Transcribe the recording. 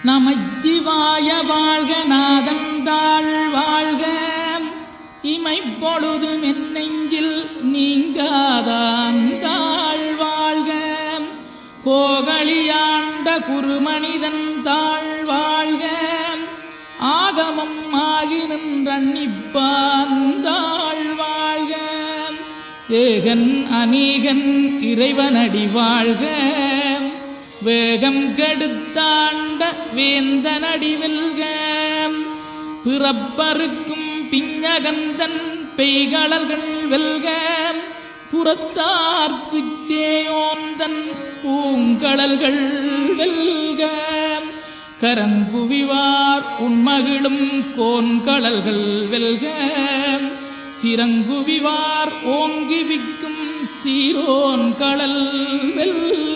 நமச்சிவாய வாழ்க நாதந்தாள் வாழ்க இமைப்பொழுதும் என் நெஞ்சில் நீங்காதாந்தாள் வாழ்க கோகலியாண்ட குருமனிதன் தாழ் வாழ்க ஆகமம் ஆகி நின்றன்னிப்பாந்தாள் வாழ்க ஏகன் அநீகன் இறைவனடி வாழ்க வேகம் கெடுத்தாண்ட வேந்தனடி வெல்க பிறப்பருக்கும் பிஞகந்தன் பெய்களர்கள் வெல்க புறத்தார்க்குச் சேயோந்தன் பூங்கடல்கள் வெல்க கரங்குவிவார் உண்மகிழும் கோன்கடல்கள் வெல்க சிறங்குவிவார் ஓங்கி விக்கும் சீரோன் கடல் வெல்க.